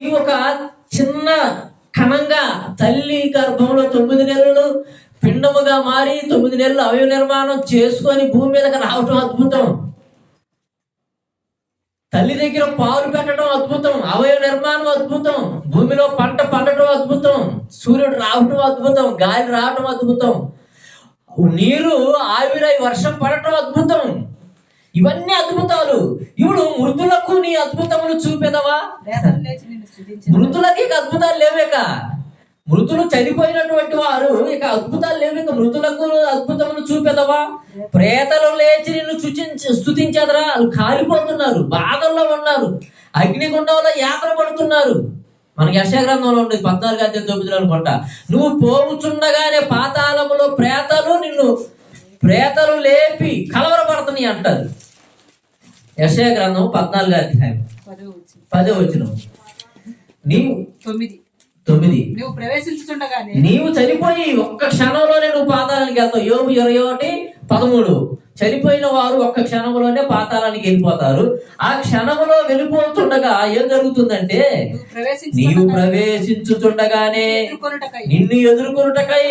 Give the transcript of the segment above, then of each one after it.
ఒక చిన్న కణంగా తల్లి గర్భంలో 9 నెలలు పిండముగా మారి 9 నెలలు అవయవ నిర్మాణం చేసుకొని భూమి మీదకి రావటం అద్భుతం. తల్లి దగ్గర పాలు పెట్టడం అద్భుతం, అవయవ నిర్మాణం అద్భుతం, భూమిలో పంట పండటం అద్భుతం, సూర్యుడు రావటం అద్భుతం, గాలి రావటం అద్భుతం, నీరు ఆవిరై వర్షం పడటం అద్భుతం. ఇవన్నీ అద్భుతాలు. ఇప్పుడు మృతులకు నీ అద్భుతములు చూపెదవా? మృతులకి ఇక అద్భుతాలు లేవేక. మృతులు చనిపోయినటువంటి వారు ఇక అద్భుతాలు లేవేక. మృతులకు అద్భుతములు చూపెదవా? ప్రేతలు లేచి నిన్ను స్తుతించదరా? వాళ్ళు కాలిపోతున్నారు, బాధల్లో ఉన్నారు, అగ్నిగుండంలో యాత్ర పడుతున్నారు. మనకి యెషయా గ్రంథంలో ఉండేది 14:9 అనుకుంటా. నువ్వు పోవుచుండగానే పాతాళములో ప్రేతలు లేపి కలవరపడుతున్నాయి అంటారు. యెషయా గ్రంథం 14:10 నీవు 9 నీవు చనిపోయి ఒక్క క్షణంలోనే నువ్వు పాతాళానికి వెళ్తావు. యోబు 21:13 చనిపోయిన వారు ఒక్క క్షణంలోనే పాతాళానికి వెళ్ళిపోతారు. ఆ క్షణంలో వెళ్ళిపోతుండగా ఏం జరుగుతుందంటే, నీవు ప్రవేశించుతుండగానే నిన్ను ఎదుర్కొనుటకై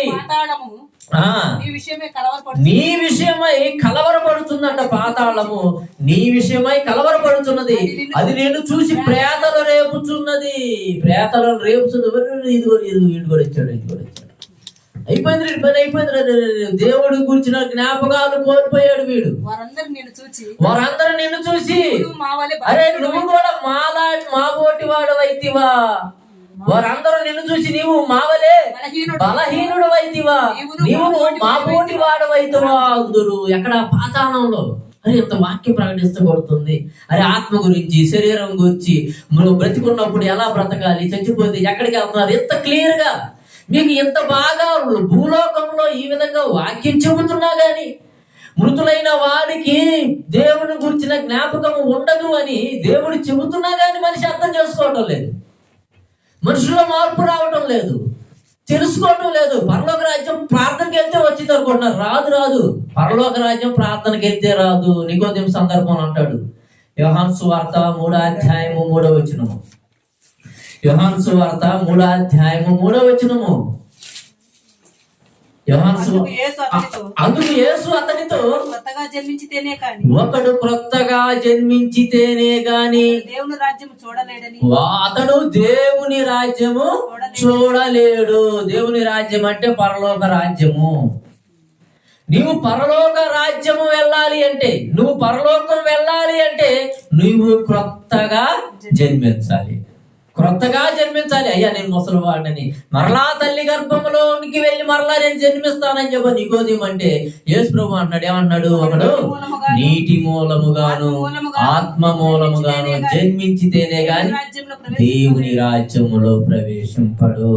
నీ విషయమై కలవరపడుతుందంట పాతాళము. నీ విషయమై కలవరపడుతున్నది. అది నేను చూసి ప్రేతలు రేపుచున్నది. ప్రేతలను రేపుచున్నది. ఇది కూడా ఇచ్చాడు. అయిపోయింది పని, అయిపోయింది. దేవుడి గురించిన జ్ఞాపకాలు కోల్పోయాడు వీడు. వారందరూ నిన్ను చూసి అరే నువ్వు కూడా మా బోటి వాడు అయితివా. వారందరూ నిన్ను చూసి నీవు మావలే బలహీనుడు అయితివా, నీవు మా బోటి వాడు అయితివా అందురు. ఎక్కడ? పాతాళంలో. అరే ఇంత వాక్యం ప్రకటిస్తబడుతుంది. అరే ఆత్మ గురించి, శరీరం గురించి, మనం బ్రతికున్నప్పుడు ఎలా బ్రతకాలి, చచ్చిపోతే ఎక్కడికి వెళ్తున్నారు, ఎంత క్లియర్ గా మీకు ఇంత బాగా భూలోకంలో ఈ విధంగా వాక్యం చెబుతున్నా గాని మృతులైన వాడికి దేవుని గురించిన జ్ఞాపకం ఉండదు అని దేవుడు చెబుతున్నా గాని మనిషి అర్థం చేసుకోవటం లేదు. మనుషుల్లో మార్పు రావటం లేదు, తెలుసుకోవటం లేదు. పరలోక రాజ్యం ప్రార్థనకి వెళ్తే వచ్చింది అనుకుంటున్నారు. రాదు. పరలోక రాజ్యం ప్రార్థనకి వెళ్తే రాదు. నికోదేము సందర్భం అంటాడు. యోహాను సువార్త 3:3. యోహాను సువార్త 3:3. అందుకు యేసు అతనితో ఒకడు క్రొత్తగా జన్మించితేనే గాని అతడు దేవుని రాజ్యము చూడలేడు. దేవుని రాజ్యం అంటే పరలోక రాజ్యము. నీవు పరలోక రాజ్యము వెళ్ళాలి అంటే, నువ్వు పరలోకం వెళ్ళాలి అంటే నువ్వు క్రొత్తగా జన్మించాలి. అయ్యా నేను ముసలివాడిని, మరలా తల్లి గర్భంలోనికి వెళ్ళి మరలా నేను జన్మిస్తానని చెప్ప నికోదేము అంటే యేసు ప్రభు అన్నాడు. ఏమన్నాడు? ఒకడు నీటి మూలముగాను ఆత్మ మూలముగాను జన్మించితేనే గాని దేవుని రాజ్యములో ప్రవేశింపడు.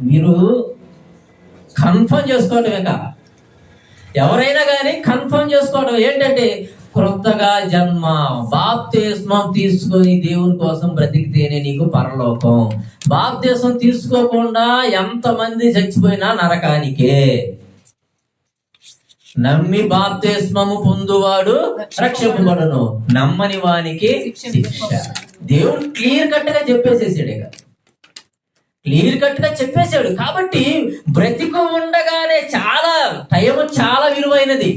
మీరు కన్ఫర్మ్ చేసుకోవటం, ఎవరైనా కానీ కన్ఫర్మ్ చేసుకోవడం ఏంటంటే క్రొత్తగా జన్మ, బాప్తిస్మం తీసుకొని దేవుని కోసం బ్రతికితేనే నీకు పరలోకం. బాప్తిస్మం తీసుకోకుండా ఎంతమంది చచ్చిపోయినా నరకానికే. నమ్మి బాప్తిస్మము పొందువాడు రక్షింపబడును, నమ్మని వానికి శిక్ష. దేవుడు క్లియర్ కట్ గా చెప్పేశాడు. కాబట్టి బ్రతికి ఉండగానే టైం చాలా విలువైనది.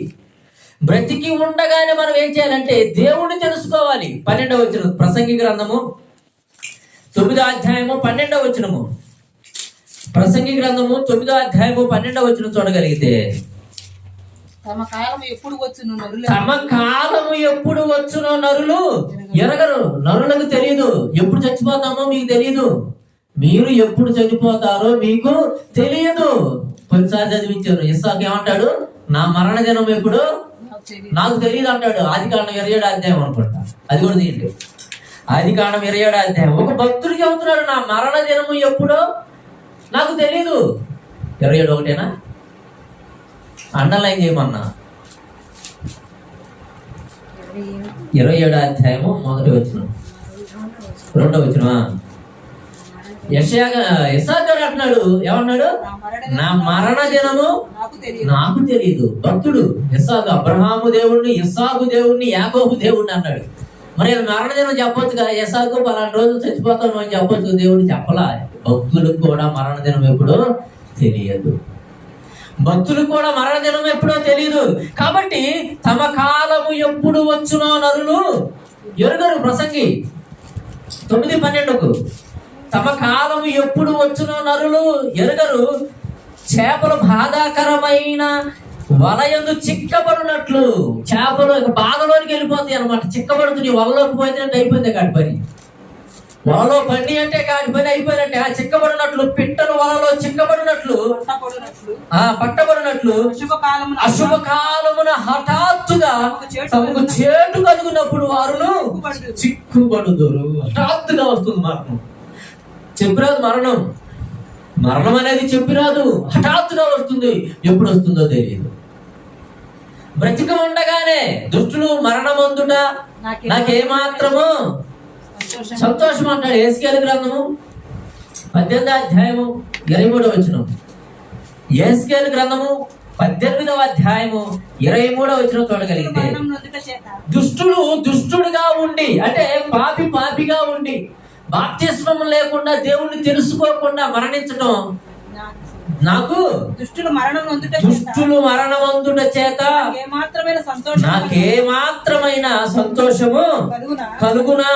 బ్రతికి ఉండగానే మనం ఏం చేయాలంటే దేవుణ్ణి తెలుసుకోవాలి. 12వ వచనం ప్రసంగి గ్రంథము 9:12. ప్రసంగి గ్రంథము 9:12 చూడగలిగితే, తమ కాలము ఎప్పుడు వచ్చునో నరులు ఎరగరు. నరులకు తెలియదు. ఎప్పుడు చచ్చిపోతామో మీకు తెలియదు. మీరు ఎప్పుడు చనిపోతారో మీకు తెలియదు. కొన్నిసార్లు చదివించారు. ఇస్సాకు ఏమంటాడు? నా మరణ దినం ఎప్పుడు నాకు తెలియదు అంటాడు. ఆదికాండం 27 అనుకుంటా. అది కూడా తీయండి. ఆదికాండం 27. ఒక భక్తుడు చెబుతున్నాడు, నా మరణ దినము ఎప్పుడో నాకు తెలీదు. 27 అండర్లైన్ చేయమన్నా. 27 మొదటి వచనం 2వ వచనం. ఇస్సాకు అంటున్నాడు, ఏమన్నాడు? నా మరణ దినము నాకు తెలియదు. భక్తుడు ఇస్సాకు అబ్రహాము దేవుణ్ణి, ఇస్సాకు దేవుణ్ణి, యాకోబు దేవుణ్ణి అన్నాడు. మరి మరణదినం చెప్పొచ్చుగా, ఎసాకు పలానా రోజు చచ్చిపోతాను అని చెప్పొచ్చు. దేవుడు చెప్పలా. భక్తులకు కూడా మరణదినం ఎప్పుడో తెలియదు. భక్తులకు కూడా మరణదినం ఎప్పుడో తెలియదు. కాబట్టి తమ కాలము ఎప్పుడు వచ్చునో నరులు ఎరుగరు. ప్రసంగి 9:12 తమ కాలము ఎప్పుడు వచ్చునో నరులు ఎరుగరు. చేపలు బాధాకరమైన వలయందు చిక్కబడినట్లు, చేపలు బాధలోనికి వెళ్ళిపోతాయి అనమాట. చిక్కబడుతుంది. వలలోకి పోయితే అయిపోయింది కాడి పని. వలలో పని అంటే కాడి పని అయిపోయినట్టే. ఆ చిక్కబడినట్లు, పిట్టలు వలలో చిక్కబడినట్లు, పట్టబడినట్లు అశుభకాలమున హఠాత్తుగా తమకు చేటు కలుగునప్పుడు వారును చిక్కుబడుదురు. హఠాత్తుగా వస్తుంది మరణం. చెప్పిరాదు మరణం. మరణం అనేది చెప్పిరాదు, హఠాత్తుగా వస్తుంది. ఎప్పుడు వస్తుందో తెలియదు. బ్రతిక ఉండగానే దుష్టులు మరణమందుట నాకేమాత్రము సంతోషం అంటాడు. యేస్కేలు గ్రంథము 18:23. యేస్కేలు గ్రంథము 18:23 చూడగలిగితే, దుష్టుడుగా ఉండి అంటే పాపిగా ఉండి బాప్తిస్మం లేకుండా దేవుణ్ణి తెలుసుకోకుండా మరణించడం నాకు దుష్టులు మరణమందుట చేత నాకేమాత్రమైన సంతోషము కలుగునా.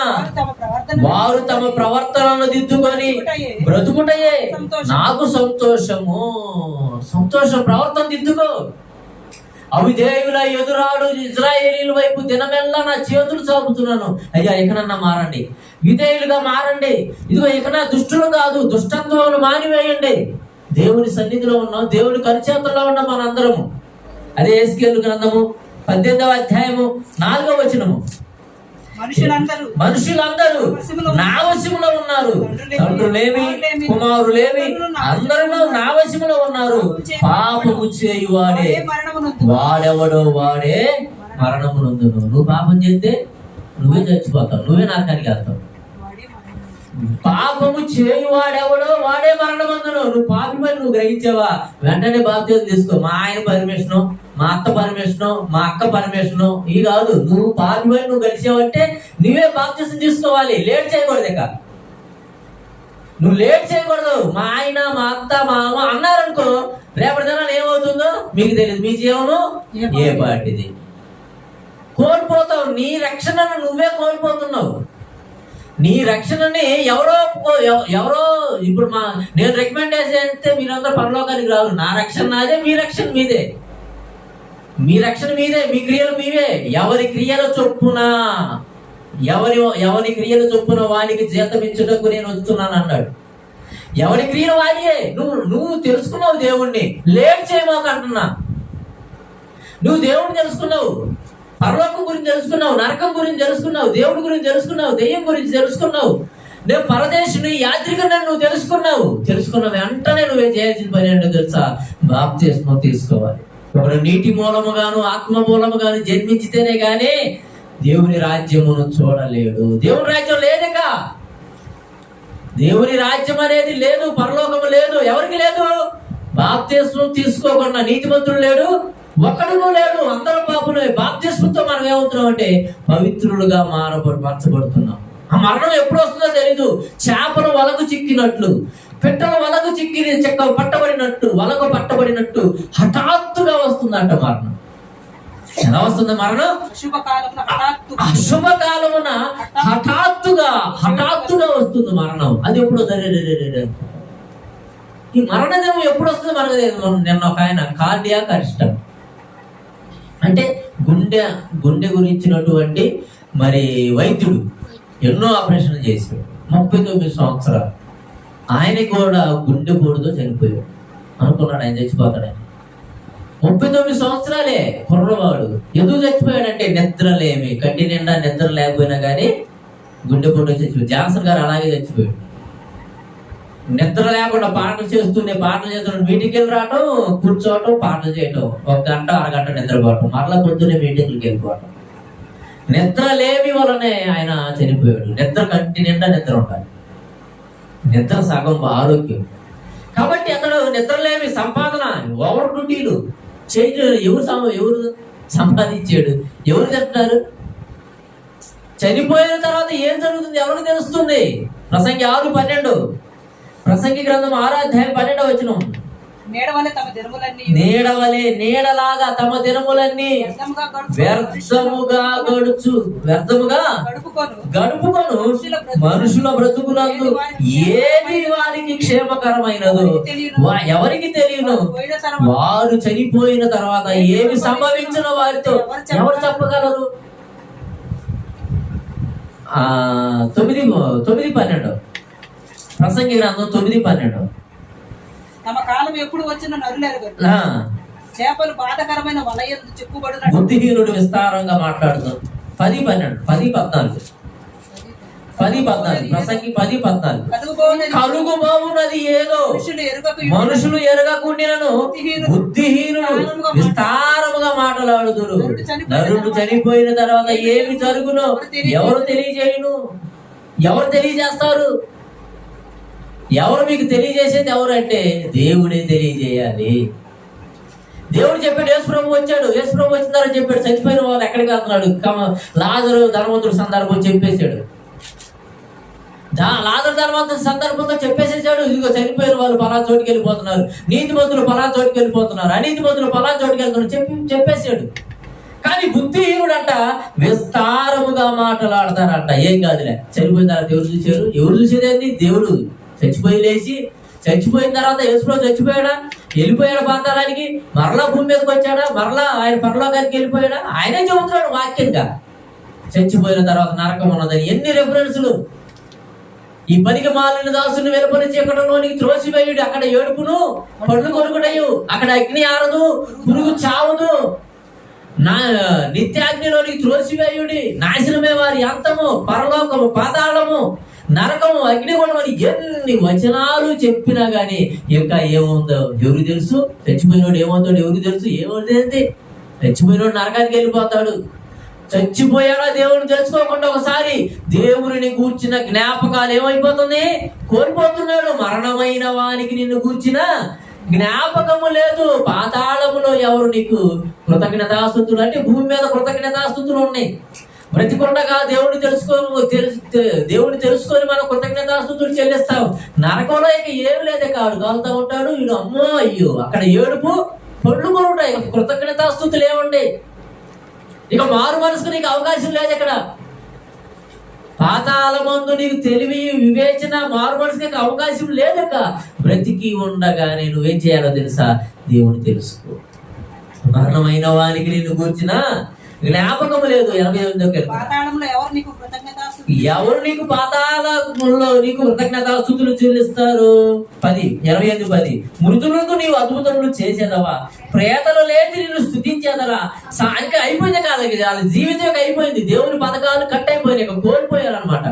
వారు తమ ప్రవర్తనను దిద్దుకొని బ్రతుకుటయే నాకు సంతోషము. సంతోషం ప్రవర్తన దిద్దుకో. అవిధేయుల ఎదురాడు ఇజ్రాయేలీల వైపు దినమెల్లా నా చేతులు చాపుతున్నాను. అయ్యా ఇకనన్నా మారండి, విధేయులుగా మారండి. ఇదిగో ఇకనా దుష్టులు కాదు, దుష్టత్వాలను మానివేయండి. దేవుని సన్నిధిలో ఉన్నాం, దేవుని కరిచేతుల్లో ఉన్నాం మనందరము. అదే యేస్కేలు గ్రంథము 18:4 మనుషులందరూ నా వశములో ఉన్నారు. తండ్రులేమి కుమారులేమి అందరూ నా వశములో ఉన్నారు. పాపము చేయువాడే వాడెవడో వాడే మరణమునందును. నువ్వు పాపం చేస్తే నువ్వే చచ్చిపోతావు, నువ్వే నరకానికి వెళ్తావు. పాపము చేయువాడెవడో వాడే మరణమందును. నువ్వు పాపమని నువ్వు గ్రహించావా, వెంటనే బాప్తిజం తీసుకో. మా ఆయన పర్మిషను, మా అత్త పర్మిషను, మా అక్క పర్మిషను ఇవి కాదు. నువ్వు పాపమని నువ్వు గడిచావంటే నువ్వే బాప్తిజం తీసుకోవాలి. లేట్ చేయకూడదు. ఇక నువ్వు లేట్ చేయకూడదు. మా ఆయన, మా అత్త, మా అమ్మ అన్నారనుకో, రేపటి దినాలు ఏమవుతుందో మీకు తెలియదు. మీ జీవనం ఏ పాటిది కోల్పోతావు. నీ రక్షణను నువ్వే కోల్పోతున్నావు. నీ రక్షణని ఎవరో ఇప్పుడు నేను రికమెండ్ చేస్తే మీరందరూ పరలోకానికి రాదు. నా రక్షణ నాదే, మీ రక్షణ మీదే. మీ రక్షణ మీదే, మీ క్రియలు మీవే. ఎవరి క్రియల చొప్పున వానికి జీతం ఇచ్చుటకు నేను వస్తున్నాను అన్నాడు. ఎవరి క్రియలు వాడియే. నువ్వు తెలుసుకున్నావు దేవుణ్ణి, లేట్ చేయమోకంటున్నా. నువ్వు దేవుణ్ణి తెలుసుకున్నావు, పరలోకం గురించి తెలుసుకున్నావు, నరకం గురించి తెలుసుకున్నావు, దేవుడి గురించి తెలుసుకున్నావు, దెయ్యం గురించి తెలుసుకున్నావు. నేను పరదేశుని యాత్రికుని నువ్వు తెలుసుకున్న వెంటనే నువ్వేం చేయాల్సిన పని ఏంటో తెలుసా? బాప్తిస్మం తీసుకోవాలి. ఒకడు నీటి మూలముగాను ఆత్మ మూలముగాను జన్మించితేనే గాని దేవుని రాజ్యమును చూడలేడు. దేవుని రాజ్యం లేదక. దేవుని రాజ్యం అనేది లేదు, పరలోకము లేదు. ఎవరికి లేదు? బాప్తిస్మం తీసుకోకుండా నీతిమంతుడు లేడు, ఒక్కడును లేడు. అందరూ పాపులే. బాప్తిస్మంతో మనం ఏమవుతున్నాం అంటే పవిత్రులుగా మార్చబడుతున్నాం. ఆ మరణం ఎప్పుడు వస్తుందో తెలీదు. చేపలు వలకు చిక్కినట్లు, పిట్టలు వలకు పట్టబడినట్టు, వలకు పట్టబడినట్టు హఠాత్తుగా వస్తుందంట మరణం. ఎలా వస్తుంది మరణం? అశుభకాలమున హఠాత్తుగా వస్తుంది మరణం. అది ఎప్పుడు ఈ మరణం ఎప్పుడు వస్తుంది మనకు? నిన్న ఒక ఆయన కార్డియాక్ అరెస్ట్ అంటే గుండె గురించినటువంటి మరి వైద్యుడు ఎన్నో ఆపరేషన్లు చేశాడు. 39 సంవత్సరాలు. ఆయనకి కూడా గుండె పోటుతో చనిపోయాడు. అనుకున్నాడు ఆయన చచ్చిపోతాడని. 39 సంవత్సరాలే కుర్రవాడు. ఎందుకు చచ్చిపోయాడంటే నిద్రలేమి, కంటి నిండా నిద్ర లేకపోయినా కానీ గుండె పోటు చచ్చిపోయాడు. జాన్సన్ గారు అలాగే చచ్చిపోయాడు. నిద్ర లేకుండా పాటలు చేస్తుండే మీటింగ్కి వెళ్ళి రావటం, కూర్చోవటం, పాటలు చేయటం, 1 గంట 1 గంట నిద్రపోవటం, మరలా పొద్దున్నే మీటింగ్కి వెళ్ళిపోవటం. నిద్ర లేమి వలనే ఆయన చనిపోయాడు. నిద్ర కంటి నిండా నిద్ర ఉండాలి. నిద్ర సగం ఆరోగ్యం. కాబట్టి అతడు నిద్రలేమి, సంపాదన, ఓవర్ డ్యూటీలు చేయడం. ఎవరు సంపాదించాడు? ఎవరు తింటున్నారు? చనిపోయిన తర్వాత ఏం జరుగుతుంది ఎవరికి తెలుస్తుంది? ప్రసంగి 6:12, ప్రసంగి గ్రంథం 6:12 నీడలాగా తమ దినములన్నీ వ్యర్థముగా గడుపుకొను మనుషుల బ్రతుకునందు ఏది వారికి క్షేమకరమైనదో ఎవరికి తెలియను. వారు చనిపోయిన తర్వాత ఏమి సంభవించిన వారితో ఎవరు చెప్పగలరు? 9:12 ప్రసంగి గ్రంథం 9:12. తమ కాలం ఎప్పుడు వచ్చిన నరులేరు, చేపలు బాధకరమైన వలయందు చిక్కుబడిన బుద్ధిహీనుడు విస్తారంగా మాట్లాడుతాడు. 10:14 ప్రసంగి 10:14. కలుగుబోవునది ఏదో మనుషులు ఎరగకుండినను బుద్ధిహీనుడు విస్తారముగా మాట్లాడుదురు. నరుడు చనిపోయిన తర్వాత ఏమి జరుగునో ఎవరు తెలియజేయును? ఎవరు తెలియజేస్తారు? ఎవరు మీకు తెలియజేసేది ఎవరు అంటే దేవుడే తెలియజేయాలి. దేవుడు చెప్పాడు. యేసుప్రభు వచ్చాడు. యేసుప్రభు వచ్చిన తర్వాత చెప్పాడు చనిపోయిన వాళ్ళు ఎక్కడికి వెళ్తున్నాడు. లాజరు ధనవంతుడి సందర్భం చెప్పేశాడు. లాజరు ధనవంతుడి సందర్భంగా చెప్పేసేసాడు. ఇదిగో చనిపోయిన వాళ్ళు పలానా చోటుకి వెళ్ళిపోతున్నారు, నీతిమంతులు పలానా చోటుకి వెళ్ళిపోతున్నారు, అనీతిమంతులు పలానా చోటుకి వెళ్తున్నారు చెప్పేశాడు. కానీ బుద్ధిహీనుడంట విస్తారముగా మాట్లాడతారంట. ఏం కాదులే, చనిపోయిన తర్వాత ఎవరు చూశారు? ఎవరు చూసేదేంటి? దేవుడు చచ్చిపోయిన తర్వాత యేసుప్రభు చచ్చిపోయాడా? వెళ్ళిపోయాడు పాతాళానికి. మరలా భూమి మీదకి వచ్చాడా? మరలా ఆయన పరలోకానికి వెళ్ళిపోయాడా? ఆయనే చెబుతున్నాడు వాక్యంగా చచ్చిపోయిన తర్వాత నరకం ఉన్నదని. ఎన్ని రెఫరెన్సులు! ఈ పనికి మాలిన దాసుని వెలుపలి చీకటిలోనికి త్రోసివేయుడు, అక్కడ ఏడుపును పండ్లు కొరుకుటయు, అక్కడ అగ్ని ఆరదు, పురుగు చావదు, నిత్యాగ్నిలోనికి త్రోసివేయుడి, నాశనమే వారి అంతము, పరలోకము, పాతాళము, నరకము, అగ్నిగుండం అని ఎన్ని వచనాలు చెప్పినా గానీ ఇంకా ఏముందో ఎవరికి తెలుసు? చచ్చిపోయినోడు ఏమవుతాడు ఎవరికి తెలుసు? ఏమవుతుంది? చచ్చిపోయినోడు నరకానికి వెళ్ళిపోతాడు. చచ్చిపోయాడా దేవుని తెలుసుకోకుండా ఒకసారి దేవుని గూర్చిన జ్ఞాపకాలు ఏమైపోతుంది? కోల్పోతున్నాడు. మరణమైన వానికి నిన్ను గూర్చిన జ్ఞాపకము లేదు. పాతాళములో ఎవరు నీకు కృతజ్ఞతాస్తుతులు అంటే భూమి మీద కృతజ్ఞతాస్తుతులు ఉన్నాయి. బ్రతికొండగా దేవుని తెలుసుకొని మనం కృతజ్ఞతాస్తుతులు చెల్లిస్తాం. నరకంలో ఇక ఏమి లేదు. కాడు కాలుతా ఉంటాడు వీడు. అమ్మో అయ్యో, అక్కడ ఏడుపు పళ్ళు కొరుటాయి. కృతజ్ఞతాస్తుతులు ఏమండి? ఇక మారు మనసుకు నీకు అవకాశం లేదు. ఇక్కడ పాతాళమందు నీకు తెలివి, వివేచన, మారు మనసుకి అవకాశం లేదక. బ్రతికి ఉండగానే నువ్వేం చేయాలో తెలుసా? దేవుని తెలుసుకో. మరణమైన వానికి నిన్ను కూర్చిన జ్ఞాపకము లేదు. 88 ఎవరు నీకు పాతాళంలో నీకు కృతజ్ఞతాస్తుతులు చెల్లిస్తారు? 10:10 మృతులకు నీవు అద్భుతములు చేసేదవా, ప్రేతలు లేచి నిన్ను స్తుతించేదరా. ఇంకా అయిపోయింది కాదు, వాళ్ళ జీవితం అయిపోయింది. దేవుని పథకాలు కట్ అయిపోయినాయి, కోల్పోయారనమాట.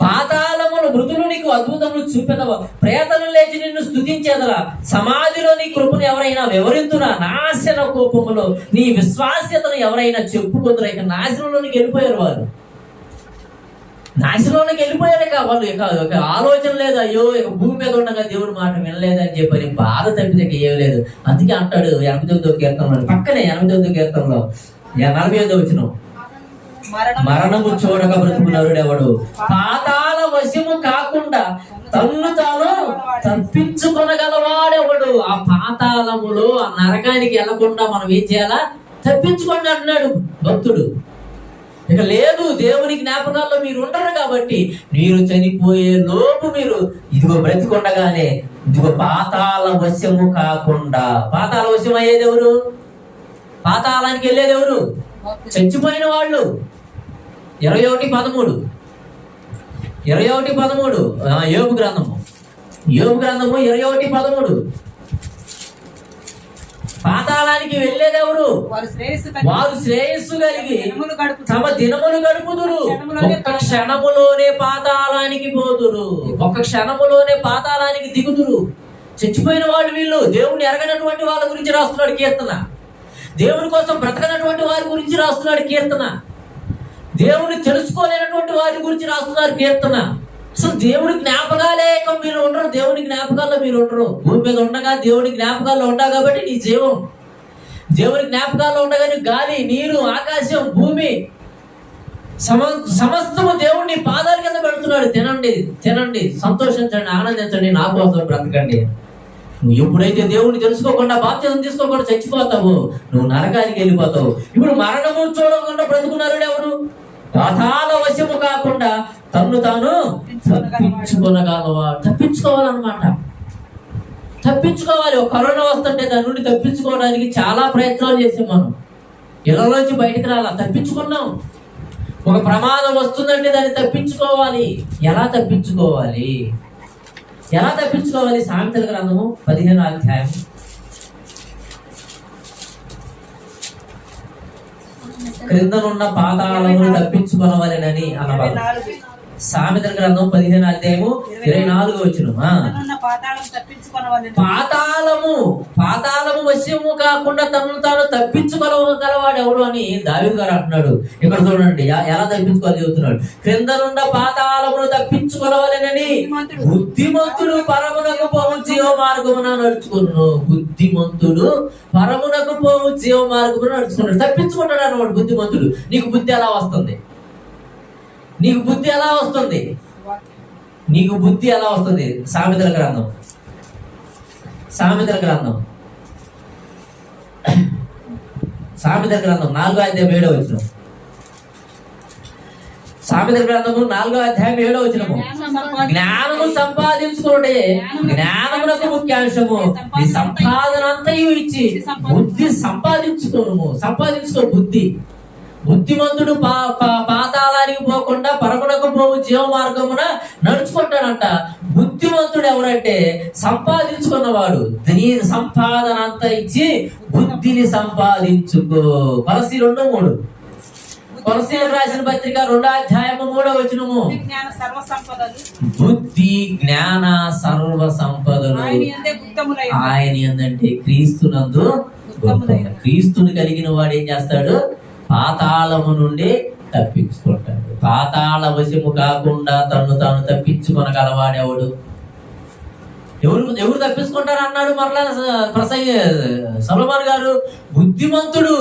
పాతాళములు మృతులు నీకు అద్భుతములు చూపెదవా, ప్రేతలు లేచి నిన్ను స్తుతించేదరా. సమాధిలో నీ కృపను ఎవరైనా వివరింతురా, నాశన కోపములో నీ విశ్వాస్యతను ఎవరైనా చెప్పుకుంటురా. ఇక నాశనంలోనికి వెళ్ళిపోయారు వారు. నాశనంలోకి వెళ్ళిపోయారు. ఇక వాళ్ళు ఇక ఆలోచన లేదు. అయ్యో ఇక భూమి మీద ఉండగా దేవుడి మాట వినలేదని చెప్పని బాధ తప్పితే ఏం లేదు. అందుకే అంటాడు 89వ కీర్తనలో, పక్కనే 89వ కీర్తనలో 45వ వచనం, మరణము చూడక బ్రతుకునరుడెవడు, పాతాళ వశము కాకుండా తన్ను తాను తప్పించుకొనగలవాడెవడు. ఆ పాతాళములో ఆ నరకానికి వెళ్లకుండా మనం ఏం చేయాలా? తప్పించుకోండి అంటున్నాడు భక్తుడు. ఇక లేదు, దేవుని జ్ఞాపకాల్లో మీరు ఉండరు కాబట్టి మీరు చనిపోయే లోపు మీరు ఇదిగో బ్రతికొండగానే ఇదిగో పాతాళ వశము కాకుండా. పాతాళ వశం అయ్యేది ఎవరు? పాతాళానికి వెళ్ళేది ఎవరు? చచ్చిపోయిన వాళ్ళు. 21:13 యోబు గ్రంథము 21:13 పాతాళానికి వెళ్ళేది ఎవరు? వారు శ్రేయస్సు కలిగి తమ దినములు గడుపుదురు. ఒక్క క్షణములోనే పాతాళానికి పోదురు, ఒక్క క్షణములోనే పాతాళానికి దిగుదురు. చచ్చిపోయిన వాళ్ళు వీళ్ళు. దేవుని ఎరగనటువంటి వాళ్ళ గురించి రాస్తున్నాడు కీర్తన. దేవుని కోసం బ్రతకనటువంటి వారి గురించి రాస్తున్నాడు కీర్తన. దేవుని తెలుసుకోలేనటువంటి వారి గురించి రాస్తున్నారు కీర్తన. అసలు దేవుడి జ్ఞాపకాలే మీరు ఉండరు. దేవుని జ్ఞాపకాల్లో మీరు ఉండరు. భూమి మీద ఉండగా దేవుని జ్ఞాపకాల్లో ఉండగా కాబట్టి నీ జీవం దేవుని జ్ఞాపకాల్లో ఉండగా నీ గాలి, నీరు, ఆకాశం, భూమి సమస్తము దేవుడిని పాదాల కింద పెడుతున్నాడు. తినండి, తినండి, సంతోషించండి, ఆనందించండి, నా కోసం బ్రతకండి. నువ్వు ఎప్పుడైతే దేవుడిని తెలుసుకోకుండా బాప్తిజం తీసుకోకుండా చచ్చిపోతావు, నువ్వు నరకానికి వెళ్ళిపోతావు. ఇప్పుడు మరణము చూడకుండా బ్రతుకున్నాడు ఎవరు? పాతాళ వశము కాకుండా తన్ను తాను తప్పించుకోవాలన్నమాట. తప్పించుకోవాలి. ఒక కరోనా వస్తుంటే దాని నుండి తప్పించుకోవడానికి చాలా ప్రయత్నాలు చేసాం మనం. ఇళ్ళలోంచి బయటకు రాలా, తప్పించుకున్నాం. ఒక ప్రమాదం వస్తుందంటే దాన్ని తప్పించుకోవాలి. ఎలా తప్పించుకోవాలి? ఎలా తప్పించుకోవాలి? సామెతల గ్రంథము 15వ అధ్యాయం క్రిందనున్న పాతాళమును తప్పించుకోవాలని అన్నమాట. సామెతల గ్రంథం 15వ అధ్యాయము 24వ వచనం. పాతాళము వశ్యము కాకుండా తనను తాను తప్పించుకోగలవాడు ఎవడు అని దావీదు గారు అంటున్నాడు. ఇక్కడ చూడండి ఎలా తప్పించుకోవాలి చెబుతున్నాడు. క్రిందనున్న పాతాళమును తప్పించుకోవాలని బుద్ధిమంతుడు పరమునకు పోవు జీవ మార్గమున నడుచుకున్నాడు. బుద్ధిమంతుడు పరమునకు పోవు జీవ మార్గమున నడుచుకున్నాడు. తప్పించుకుంటాడు అన్నమాట బుద్ధిమంతుడు. నీకు బుద్ధి ఎలా వస్తుంది? నీకు బుద్ధి ఎలా వస్తుంది? నీకు బుద్ధి ఎలా వస్తుంది? సామెతల గ్రంథం 4వ అధ్యాయం 7వ వచనం. సామెతల గ్రంథము 4వ అధ్యాయం 7వ వచనము. జ్ఞానము సంపాదించుకోవడే జ్ఞానమునకు ముఖ్యాంశము. నీ సంపాదన అంతయు ఇచ్చి బుద్ధి సంపాదించుకో బుద్ధి. బుద్ధిమంతుడు పాతాళానికి పోకుండా పరమునకు పోవు జీవ మార్గమున నడుచుకుంటాడంట. బుద్ధిమంతుడు ఎవరంటే సంపాదించుకున్నవాడు. నీ సంపాదన అంతా ఇచ్చి బుద్ధిని సంపాదించుకో. కొలసీ 2:3. కొలసీలకు రాసిన పత్రిక 2వ అధ్యాయము 3వ వచనము. బుద్ధి జ్ఞాన సర్వ సంపదలు ఆయన యందంటే క్రీస్తునందు. క్రీస్తుని కలిగిన వాడు ఏం చేస్తాడు? పాతాళము నుండి తప్పించుకుంటాడు. పాతాళ వశము కాకుండా తను తాను తప్పించుకొనగలవాడెవడు? ఎవరు తప్పించుకుంటారు అన్నాడు మరలా సొలొమోను గారు. బుద్ధిమంతుడు.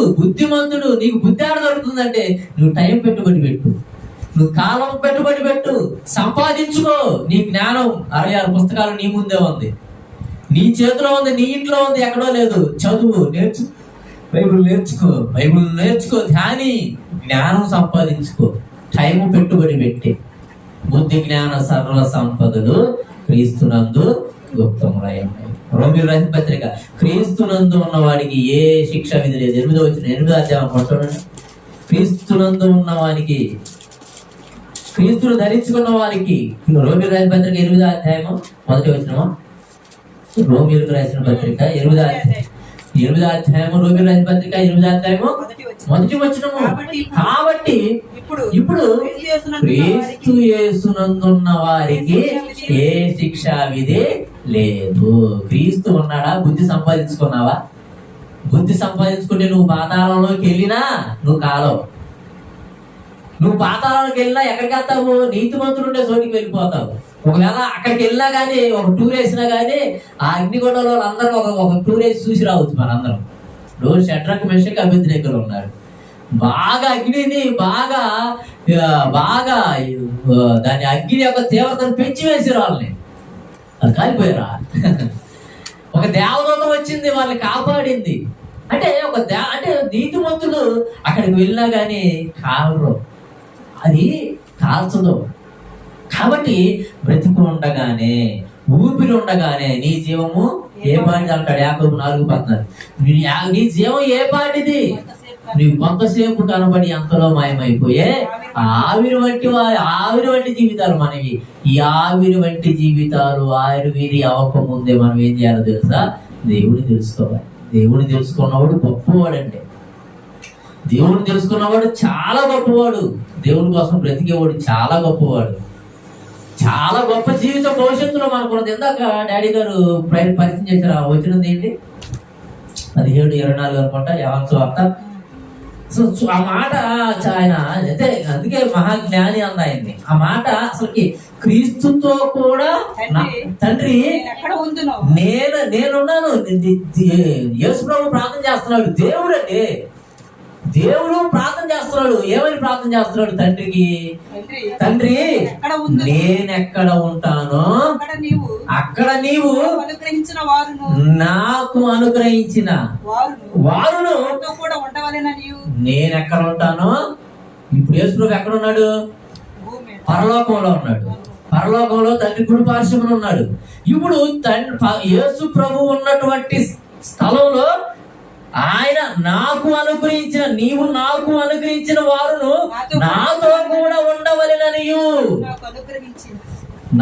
నీకు బుద్ధి ఆడ దొరుకుతుందంటే నువ్వు టైం పెట్టుబడి పెట్టు, నువ్వు కాలం పెట్టుబడి పెట్టు, సంపాదించుకో. నీ జ్ఞానం 66 పుస్తకాలు నీ ముందే ఉంది, నీ చేతిలో ఉంది, నీ ఇంట్లో ఉంది, ఎక్కడో లేదు. చదువు, బైబిల్ నేర్చుకో, ధ్యాని, జ్ఞానం సంపాదించుకో, టైం పెట్టుబడి పెట్టి. బుద్ధి జ్ఞాన సర్వ సంపదలు క్రీస్తునందు గుప్తములయ్యాయి. రోమీయులకు రాసిన పత్రిక. క్రీస్తునందు ఉన్న వాడికి ఏ శిక్ష విధి లేదు. 8వ వచనం, 8వ అధ్యాయం చూడండి. క్రీస్తునందు ఉన్న వారికి, క్రీస్తును ధరించుకున్న వారికి. రోమీయులకు రాసిన పత్రిక 8వ అధ్యాయము 1వ వచనము. రోమీయులకు రాసిన పత్రిక 8వ అధ్యాయము రోమీయులకు రాసిన పత్రిక 8వ అధ్యాయము 1వ వచనము. కాబట్టి ఇప్పుడు క్రీస్తు యేసునందున్న వారికి ఏ శిక్షా విధి లేదు. క్రీస్తు ఉన్నాడా? బుద్ధి సంపాదించుకున్నావా? బుద్ధి సంపాదించుకుంటే నువ్వు పాతాళంలోకి వెళ్ళినా నువ్వు కాలవు. నువ్వు పాతాళంలోకి వెళ్ళినా ఎక్కడికి వెళ్తావు? నీతిమంతుడు ఉండే చోటికి వెళ్ళిపోతావు. ఒకవేళ అక్కడికి వెళ్ళినా కానీ, ఒక టూర్ వేసినా కానీ, ఆ అగ్నిగొండంలో అందరూ ఒక టూర్ వేసి చూసి రావచ్చు. మనందరం రోజు షడ్రక్ మెషక్ అబేద్నెగో ఉన్నారు. బాగా అగ్నిని బాగా దాని అగ్ని యొక్క తీవ్రతను పెంచి వేసారు వాళ్ళని. అది కాలిపోయారా? ఒక దేవదూత వచ్చింది వాళ్ళని కాపాడింది. అంటే అంటే నీతిమంతులు అక్కడికి వెళ్ళినా కానీ కాలరు, అది కాల్చదు. కాబట్టి బ్రతికి ఉండగానే, ఊపిరి ఉండగానే నీ జీవము ఏ పాటిది అంటాడు యాకోబు 4:14. నీ జీవం ఏ పాటిది? నీవు కొంతసేపు కనబడి అంతలో మాయమైపోయే ఆవిరి వంటి జీవితాలు మనవి. ఈ ఆవిరి వంటి జీవితాలు ఆవిరి అవ్వకముందే మనం ఏం చేయాలో తెలుసా? దేవుడిని తెలుసుకోవాలి. దేవుడిని తెలుసుకున్నవాడు గొప్పవాడు. అంటే దేవుడిని తెలుసుకున్నవాడు చాలా గొప్పవాడు. దేవుడి కోసం బ్రతికేవాడు చాలా గొప్పవాడు. చాలా గొప్ప జీవిత భవిష్యత్తులో మనకున్నది. ఇందాక డాడీ గారు పరిచయం చేశారు. ఆ వచ్చినది ఏంటి? 17:24 అనుకుంటా, యోహాను సువార్త. ఆ మాట ఆయన అయితే అందుకే మహాజ్ఞాని అంది ఆయన్ని. ఆ మాట అసలుకి క్రీస్తుతో కూడా తండ్రి నేనున్నాను. యేసు ప్రభు ప్రార్థన చేస్తున్నాడు. దేవుడు ప్రార్థన చేస్తున్నాడు. ఏమని ప్రార్థన చేస్తున్నాడు తండ్రికి? తండ్రి, నేనెక్కడ ఉంటానో అక్కడ నీవు అనుగ్రహించిన వారును నాకు అనుగ్రహించిన వారును కూడా ఉండవలెనని. నేనెక్కడ ఉంటానో, ఇప్పుడు యేసు ప్రభు ఎక్కడ ఉన్నాడు? పరలోకంలో ఉన్నాడు. పరలోకంలో తండ్రి కుడి పార్శ్వమున ఉన్నాడు. ఇప్పుడు యేసు ప్రభు ఉన్నటువంటి స్థలంలో ఆయన నాకు అనుగ్రహించిన, నీవు నాకు అనుగ్రహించిన వారును నాతో కూడా ఉండవలెననియు,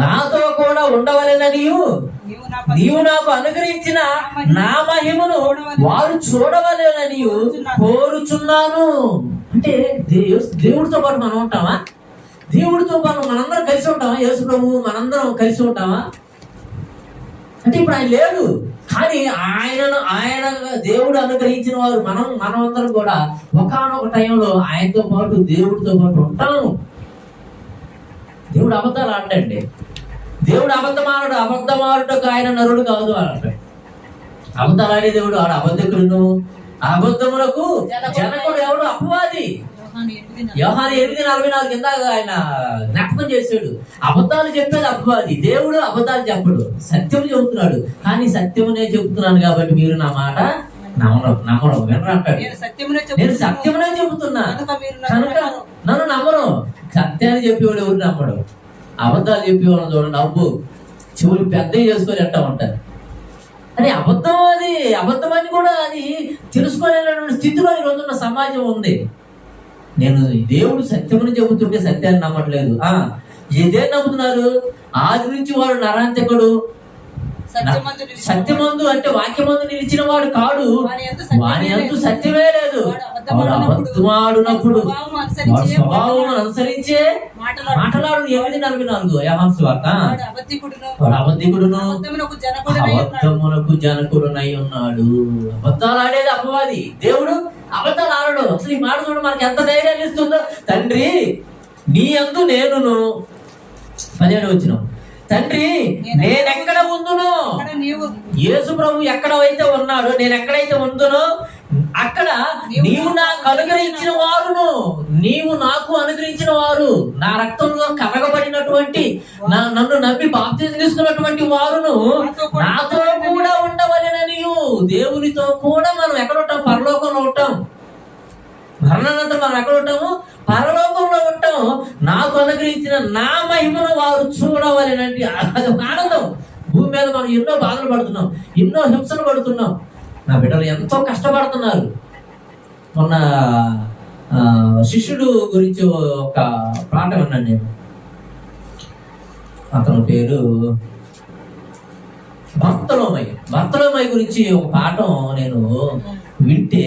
నాతో కూడా ఉండవలెననియు, నీవు నాకు అనుగ్రహించిన నా మహిమను వారు చూడవలెననియు కోరుచున్నాను. అంటే దేవుడితో పాటు మనం ఉంటామా? దేవుడితో పాటు మనందరం కలిసి ఉంటామా? యేసు ప్రభు మనందరం కలిసి ఉంటామా? అంటే ఇప్పుడు ఆయన లేడు, కానీ ఆయన దేవుడు అనుగ్రహించిన వారు మనమందరం కూడా ఒకానొక టైంలో ఆయనతో పాటు దేవుడితో పాటు ఉంటాము. దేవుడు అబద్ధాలు ఆడండి. దేవుడు అబద్ధమాడుటకు ఆయన నరుడు కాదు అంటాడు. అబద్ధాలు ఆడే దేవుడు ఆడ అబద్ధకుడును. అబద్ధములకు జనకుడు ఎవడు? అపవాది. యోహాను 8:44 కింద ఆయన జ్ఞాపకం చేశాడు. అబద్ధాలు చెప్పేది అపవాది, దేవుడు అబద్ధాలు చెప్పడు, సత్యం చెబుతున్నాడు. కానీ సత్యమునే చెబుతున్నాను కాబట్టి మీరు నా మాట నమ్మరు వినరు అంటాడు. నేను సత్యమునే చెబుతున్నా కనుక నన్ను నమ్మరు. సత్యాన్ని చెప్పేవాడు ఎవరు నమ్మడు. అబద్ధాలు చెప్పేవాళ్ళని చూడండి, అబ్బు చెవులు పెద్దవి చేసుకొని అంటా ఉంటారు. అని అబద్ధమని కూడా అది తెలుసుకోలేనటువంటి స్థితిలో ఈ రోజున్న సమాజం ఉంది. నేను దేవుడు సత్యముని చెబుతుంటే సత్యాన్ని నమ్మట్లేదు. ఇదే నమ్ముతున్నారు. ఆది నుంచి వాడు నరాంతకుడు, సత్యమందు అంటే వాక్యమందు నిలిచిన వాడు కాడు, వాని యందు సత్యమే లేదు. వాడు అబద్ధమాడునప్పుడు వాడు స్వభావం అనుసరించే మాటలాడు. 8:44 యోహాను సువార్త. వాడు అబద్ధికుడును అబద్ధమునకు జనకుడునై ఉన్నాడు. అబద్ధాలు ఆడేది అపవాది, దేవుడు అబద్ధాలు ఆడడు. అసలు ఈ మాట చూడ మనకి ఎంత ధైర్యాన్ని ఇస్తుందో. తండ్రి నీ యందు నేనును, 17 వచనం, తండ్రి నేనెక్కడ ఉందునో, యేసు ప్రభు ఎక్కడైతే ఉన్నాడో, నేను ఎక్కడైతే ఉందునో అక్కడ నీవు నాకు అనుగ్రహించిన వారును, నీవు నాకు అనుగ్రహించిన వారు, నా రక్తంలో కరగబడినటువంటి నన్ను నమ్మి బాప్తిజం తీసుకున్నటువంటి వారును నాతో కూడా ఉండవలెననియు. దేవునితో కూడా మనం ఎక్కడ ఉంటాం? పరలోకంలో ఉంటాం. మరణానంతరం మనం ఎక్కడ ఉంటాము? పరలోకంలో ఉంటాం. నాకు అనుగ్రహించిన నా మహిమను వారు చూడవలెనంటే అది ఆనందం. భూమి మీద మనం ఎన్నో బాధలు పడుతున్నాం, ఎన్నో హింసలు పడుతున్నాం. నా బిడ్డలు ఎంతో కష్టపడుతున్నారు. మొన్న శిష్యుడు గురించి ఒక పాట విన్నాను నేను. అతని పేరు భర్తలోమయ్య గురించి ఒక పాఠం నేను వింటే,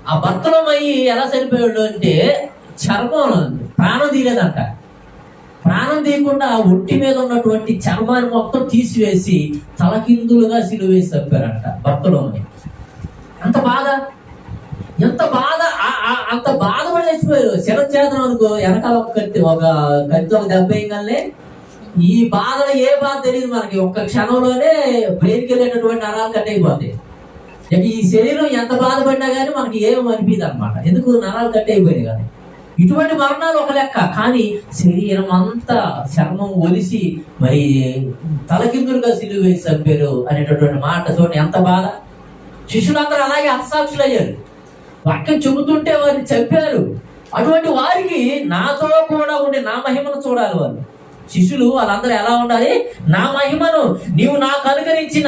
ఆ భర్తలోమయ్యి ఎలా చనిపోయాడు అంటే చర్మం ప్రాణం తీయలేదంట. ప్రాణం తీయకుండా ఒంటి మీద ఉన్నటువంటి చర్మాన్ని మొత్తం తీసివేసి తలకిందులుగా సిలువేసి చంపారంట భర్తలోమయ్య. ఎంత బాధ అంత బాధపడి చచ్చిపోయారు. శిరఛేదనం అనుకో, వెనకాల ఒక కత్తి దెబ్బ వేయగానే ఈ బాధలో ఏ బాధ తెలియదు మనకి. ఒక్క క్షణంలోనే బ్రెయిన్కి వెళ్ళేటటువంటి నరాలు కట్ అయిపోతాయి. ఇక ఈ శరీరం ఎంత బాధపడినా కానీ మనకి ఏం అనిపిదు అనమాట. ఎందుకు? నరాలు కట్ అయిపోయింది కానీ. ఇటువంటి మరణాలు ఒక లెక్క, కానీ శరీరం అంతా చర్మం ఒలిసి మరి తలకిందులుగా సిలువ వేసి చంపారు అనేటటువంటి మాట చూడండి, ఎంత బాధ. శిష్యులందరూ అలాగే హతసాక్షులు అయ్యారు. వాక్యం చెబుతుంటే వారిని చంపారు. అటువంటి వారికి నాతో కూడా ఉండి నా మహిమను చూడాలి వాళ్ళు. శిష్యులు వాళ్ళందరూ ఎలా ఉండాలి? నా మహిమను, నీవు నాకు అనుకరించిన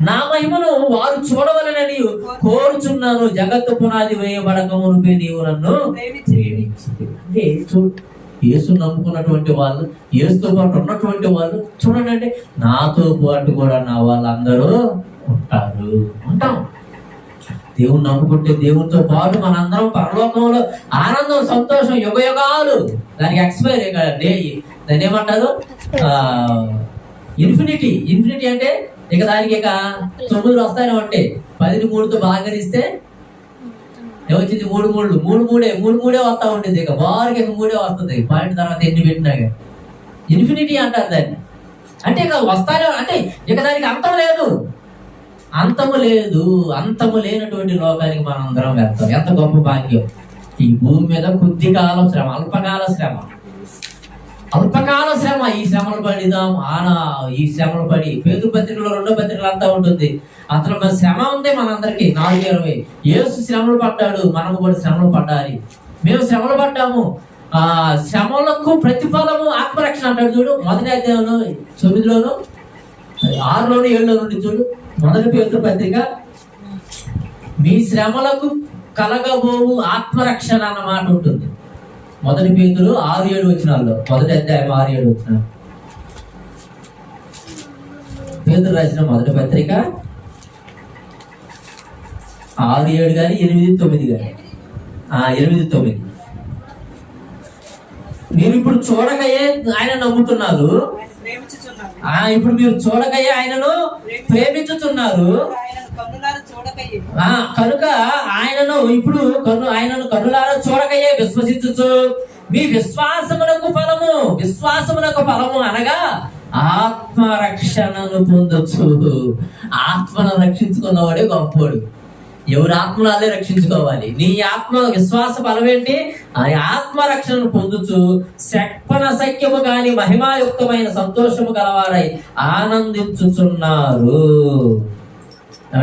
నా మహిమను వారు చూడవలనని కోరుచున్నాను. జగత్తు పునాది వేయబడక మునుపే నీవు నన్ను అంటే యేసు నమ్ముకున్నటువంటి వాళ్ళు, యేసుతో పాటు ఉన్నటువంటి వాళ్ళు చూడండి, అంటే నాతో పాటు కూడా నా వాళ్ళందరూ ఉంటాం. దేవుని నమ్ముకుంటే దేవునితో పాటు మనందరం పరలోకంలో ఆనందం, సంతోషం, యుగయుగాలు. దానికి ఎక్స్పైర్ దాన్ని ఏమంటారు? ఇన్ఫినిటీ అంటే ఇక దానికి ఇక 9 వస్తాయని అంటే 10ని 3తో భాగరిస్తే ఏమొచ్చింది? 3 వస్తా ఉంటుంది. ఇక బాగా 3 వస్తుంది. పాయింట్ తర్వాత ఎన్ని పెట్టినా ఇన్ఫినిటీ అంటారు దాన్ని. అంటే ఇక వస్తానే, అంటే ఇక దానికి అంతం లేదు. అంతము లేనటువంటి లోకానికి మనం అందరం వెళ్తాం. ఎంత గొప్ప భాగ్యం. ఈ భూమి మీద కొద్ది కాలం శ్రమ, అల్పకాల శ్రమ, అల్పకాల శ్రమ. ఈ శ్రమలు పడిదాం ఈ శ్రమలు పడి పేతురు పత్రికలో 2వ పత్రికలు అంతా ఉంటుంది. అసలు మన శ్రమ ఉంది మనందరికి. 4:20 యేసు శ్రమలు పడ్డాడు, మనము కూడా శ్రమలు పడ్డాలి. మేము శ్రమలు పడ్డాము. శ్రమలకు ప్రతిఫలము ఆత్మరక్షణ అంటాడు చూడు. 1వ అధ్యాయంలో 9లోను 6లోను 7లో నుండి చూడు. 1 పేతురు పత్రిక, మీ శ్రమలకు కలగబోవు ఆత్మరక్షణ అన్న మాట ఉంటుంది. 1 పేతురు 6-7 వచనాల్లో, 1వ అధ్యాయం 6-7 వచనాలు. పేతురు రాసిన 1 పత్రిక 6-7 కానీ 8-9 కానీ 8-9. మీరు ఇప్పుడు చూడకయే ఆయన నమ్ముతున్నారు, ఇప్పుడు మీరు చూడకయే ఆయనను ప్రేమించుతున్నారు. కనుక ఆయనను ఇప్పుడు ఆయనను కన్నులారా చూడకయే విశ్వసించుచు మీ విశ్వాసమునకు ఫలము అనగా ఆత్మరక్షణను పొందొచ్చు. ఆత్మను రక్షించుకున్నవాడే గొప్పవాడు. ఎవరి ఆత్మను అదే రక్షించుకోవాలి. నీ ఆత్మ విశ్వాస బలం ఏంటి? ఆ ఆత్మరక్షణను పొందుచు శక్పన సఖ్యము కాని మహిమాయుక్తమైన సంతోషము గలవారై ఆనందించుచున్నారు.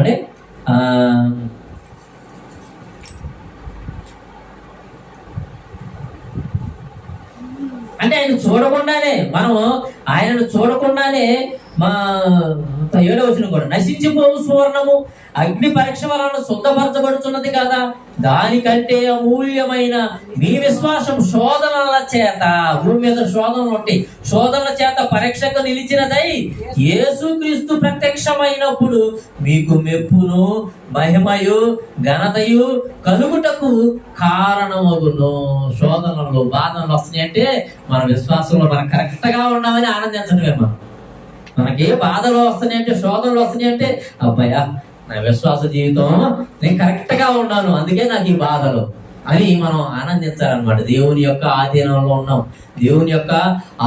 అంటే ఆయన చూడకుండానే, ఆయనను చూడకుండానే 7వ వచనం కూడా, నశించిపోవు సువర్ణము అగ్ని పరీక్ష వలన శుద్ధపరచబడుతున్నది కదా, దానికంటే అమూల్యమైన మీ విశ్వాసం శోధనల చేత, భూమి మీద శోధనలు ఉంటాయి, శోధనల చేత పరీక్షకు నిలిచినదై యేసుక్రీస్తు ప్రత్యక్షమైనప్పుడు మీకు మెప్పును మహిమయు ఘనతయు కలుగుటకు కారణమగును. శోధనలు బాధలు వస్తున్నాయి అంటే మన విశ్వాసంలో మనం కరెక్ట్ గా ఉన్నామని ఆనందించడమే. మనకి బాధలు వస్తున్నాయి అంటే, శోధనలు వస్తున్నాయి అంటే, అబ్బాయా నా విశ్వాస జీవితం నేను కరెక్ట్ గా ఉన్నాను, అందుకే నాకు ఈ బాధలు అని మనం ఆనందించాలన్నమాట. దేవుని యొక్క ఆధీనంలో ఉన్నాం, దేవుని యొక్క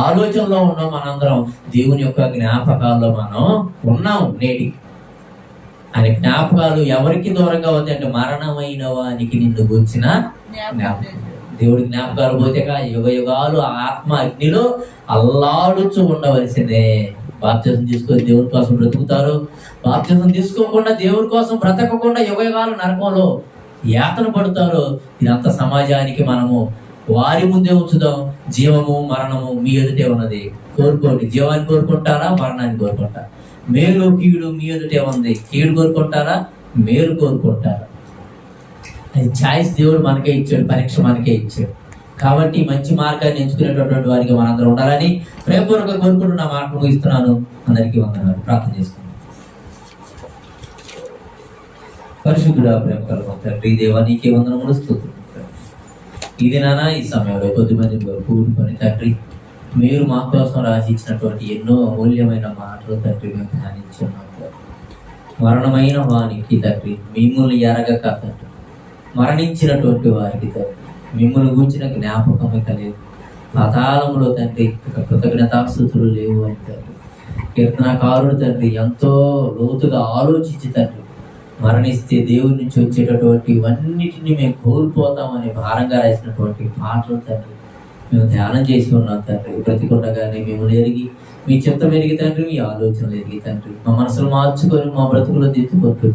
ఆలోచనలో ఉన్నాం, మనందరం దేవుని యొక్క జ్ఞాపకాల్లో మనం ఉన్నాం. నేటి అని జ్ఞాపకాలు ఎవరికి దూరంగా అవుతాయి అంటే, మరణమైన వానికి నిన్ను గూర్చిన జ్ఞాపకం. దేవుడి జ్ఞాపకాలు పోతేగా యుగ యుగాలు ఆత్మ అగ్నిలో అల్లాడుచూ ఉండవలసిందే. బాప్తిసం తీసుకొని దేవుడి కోసం బ్రతుకుతారు, బాప్తిసం తీసుకోకుండా దేవుడి కోసం బ్రతకకుండా యుగ యుగాలు నరకంలో యాతన పడతారు. ఇదంతా సమాజానికి మనము వారి ముందే ఉంచుదాం. జీవము మరణము మీ ఎదుటే ఉన్నది, కోరుకోండి. జీవాన్ని కోరుకుంటారా, మరణాన్ని కోరుకుంటారా? మేలు కీడు మీ ఎదుటే ఉంది, కీడు కోరుకుంటారా, మేలు కోరుకుంటారా? అది ఛాయిస్ దేవుడు మనకే ఇచ్చాడు, పరీక్ష మనకే ఇచ్చాడు. కాబట్టి మంచి మార్గాన్ని ఎంచుకునేటటువంటి వారికి మనందరం ఉండాలని ప్రేమపూర్వక కోరుకుంటూ నా మాట ముగిస్తున్నాను. అందరికీ వందనాలు. ప్రార్థన చేసుకున్నాను. పరిశుద్ధుడా, ప్రేమ కలుగు తండ్రి, దేవా నీకే వందనములు, స్తుతులు. ఇది నానా ఈ సమయంలో కొద్దిమంది కూడుకొని తండ్రి, మీరు మా కోసం రాసిచ్చినటువంటి ఎన్నో అమూల్యమైన మాటలు తండ్రి మేము ధ్యానించున్నాం. మరణమైన వానికి తండ్రి, మిమ్మల్ని ఎరగక తండ్రి మరణించినటువంటి వారికి తండ్రి మిమ్మల్ని గూర్చిన జ్ఞాపకం ఇక లేదు. పాతాళంలో తండ్రి కృతజ్ఞతాస్తుతులు లేవు అని తండ్రి కీర్తనకారుడు తండ్రి ఎంతో లోతుగా ఆలోచించి తండ్రి, మరణిస్తే దేవుడి నుంచి వచ్చేటటువంటి ఇవన్నిటిని మేము కోల్పోతామని భారంగా రాసినటువంటి పాటలు తండ్రి మేము ధ్యానం చేసి ఉన్నాం తండ్రి. బ్రతికుండగానే మిమ్మల్ని ఎరిగి, మీ చిత్తం ఎరిగి తండ్రి, మీ ఆలోచనలు ఎరిగి తండ్రి మా మనసులు మార్చుకొని మా బ్రతుకులో దిద్దుకుంటూ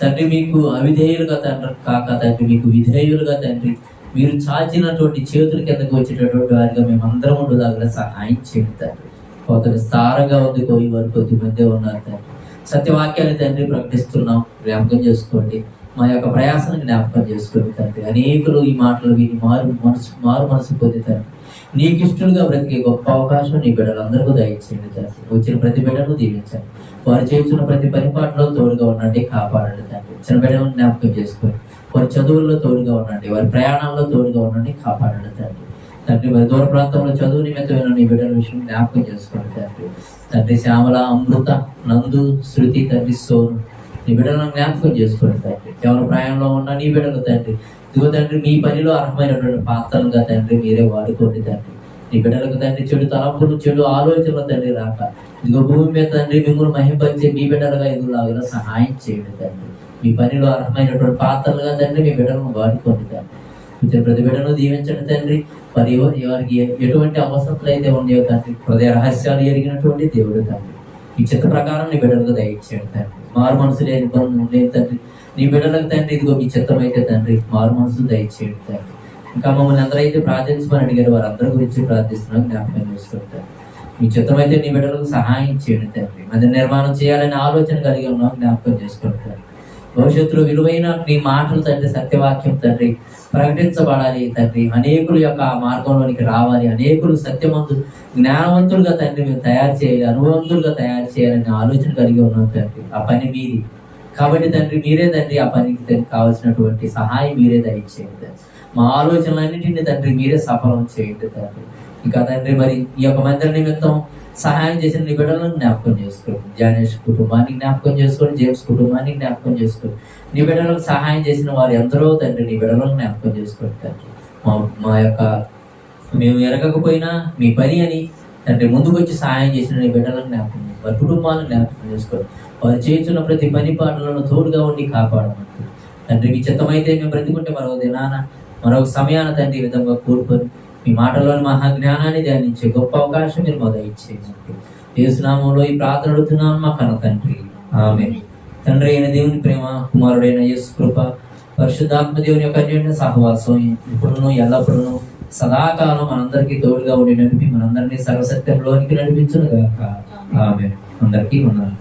తండ్రి మీకు అవిధేయులుగా తండ్రి కాక తండ్రి మీకు విధేయులుగా తండ్రి మీరు చాచినటువంటి చేతుల కిందకు వచ్చేటటువంటి వారిగా మేమందరం ఉండేలాగా సహాయం చేయండి తండ్రి. కొంత విస్తారంగా ఉంది, పోయి వారు కొద్దిమందే ఉన్నారు తండ్రి. సత్యవాక్యాన్ని తండ్రి ప్రకటిస్తున్నాం, జ్ఞాపకం చేసుకోండి. మా యొక్క ప్రయాసాన్ని జ్ఞాపకం చేసుకోండి తండ్రి. అనేకులు ఈ మాటలు విని మారు మనసు పొంది తండ్రి నీకు ఇష్టలుగా బ్రతికే గొప్ప అవకాశం నీ బిడ్డలందరికీ దయచేయండి తండ్రి. వచ్చిన ప్రతి బిడ్డను దీవించండి. వారు చేస్తున్న ప్రతి పరిపాటలో తోడుగా ఉండండి, కాపాడండి తండ్రి. చిన్న బిడ్డలను జ్ఞాపకం చేసుకోండి. వారి చదువుల్లో తోడుగా ఉండండి, వారి ప్రయాణాల్లో తోడుగా ఉండండి, కాపాడండి తండ్రి. తండ్రి వారి దూర ప్రాంతంలో చదువు నిమిత్తమైన నీ బిడ్డల విషయం జ్ఞాపకం చేసుకోండి తండ్రి. తండ్రి శ్యామల, అమృత, నందు, శృతి తండ్రి, సోను నీ బిడ్డలను జ్ఞాపకం చేసుకోండి తండ్రి. ఎవరి ప్రయాణంలో ఉన్న నీ బిడ్డలు తండ్రి ఇదిగో తండ్రి మీ పనిలో అర్హమైనటువంటి పాత్రలుగా తండ్రి మీరే వాడుకోండి తండ్రి. నీ బిడ్డలకు తండ్రి చెడు తలంపులు, చెడు ఆలోచనలు తండ్రి రాక ఇదిగో భూమి మీద తండ్రి మిమ్మల్ని మహింపరిచే మీ బిడ్డలుగా ఎదుగులాగా సహాయం చేయండి తండ్రి. మీ పనిలో అర్హమైనటువంటి పాత్రలుగా తండ్రి మీ బిడ్డలను వాడుకోండి తండ్రి. కూర్చొని ప్రతి బిడ్డను దీవించండి తండ్రి. మరి వారికి ఎటువంటి అవసరతలు అయితే ఉన్నాయో తండ్రి, హృదయ రహస్యాలు ఎరిగినటువంటి దేవుడు తండ్రి, ఈ చిత్త ప్రకారం నీ బిడ్డలకు దయచేయండి తండ్రి. మారు మనసు లేని పనులు లేదు తండ్రి, నీ బిడ్డలకు తండ్రి ఇదిగో మీ చిత్తం అయితే తండ్రి మారు మనసు దయచేయండి తండ్రి. ఇంకా మమ్మల్ని అందరైతే ప్రార్థించమని అడిగారు వారందరి గురించి ప్రార్థిస్తున్నాం, జ్ఞాపకం చేసుకుంటారు. మీ చిత్తం అయితే నీ బిడ్డలకు సహాయం చేయండి తండ్రి. మందిర నిర్మాణం చేయాలనే ఆలోచన కలిగి ఉన్నాం, జ్ఞాపకం చేసుకుంటారు. భవిష్యత్తులో విలువైన నీ మాటలు తండ్రి, సత్యవాక్యం తండ్రి ప్రకటించబడాలి తండ్రి. అనేకుల యొక్క మార్గంలోనికి రావాలి, అనేకులు సత్యవంతులు జ్ఞానవంతులుగా తండ్రి మేము తయారు చేయాలి, అనుభవంతులుగా తయారు చేయాలనే ఆలోచన కలిగి ఉన్నాం తండ్రి. ఆ పని మీది కాబట్టి తండ్రి మీరే తండ్రి ఆ పనికి కావాల్సినటువంటి సహాయం మీరే దయచేయండి తండ్రి. మా ఆలోచనలన్నింటినీ తండ్రి మీరే సఫలం చేయండి తండ్రి. ఇంకా తండ్రి మరి ఈ యొక్క మందిర నిమిత్తం సహాయం చేసిన నీ బిడ్డలను జ్ఞాపకం చేసుకోండి. జానేష్ కుటుంబాన్ని జ్ఞాపకం చేసుకోండి, జేమ్స్ కుటుంబాన్ని జ్ఞాపకం చేసుకోండి. నీ బిడ్డలకు సహాయం చేసిన వారు ఎందరో తండ్రి నీ బిడ్డలను జ్ఞాపకం చేసుకోండి తండ్రి. మా యొక్క మేము ఎరగకపోయినా మీ పని అని తండ్రి ముందుకు వచ్చి సహాయం చేసిన నీ బిడ్డలను జ్ఞాపకం చేసుకోండి. వారి కుటుంబాలను జ్ఞాపకం చేసుకోండి. వారు చేస్తున్న ప్రతి పని పాటలను తోడుగా ఉండి కాపాడమంటారు తండ్రి. మీ చిత్తమైతే మేము బ్రతికుంటే మరొక దినాన మరొక సమయాన తండ్రి ఈ విధంగా కూరుకొని మీ మాటలోని మహాజ్ఞానాన్ని ధ్యానించే గొప్ప అవకాశం మీరు మాకు దయచేయండి. యేసు నామములో ఈ ప్రార్థన అడుగుతున్నాను మా కన్న తండ్రి, ఆమేన్. తండ్రి అయిన దేవుని ప్రేమ, కుమారుడైన యేసు కృప, పరిశుద్ధాత్మ దేవుని యొక్క అన్యోన్య సహవాసం ఇప్పుడును ఎల్లప్పుడూ సదాకాలం మనందరికీ తోడుగా ఉండి నడిపి మనందరినీ సర్వసత్యంలోనికి నడిపించును గాక, ఆమేన్. అందరికీ వందనాలు.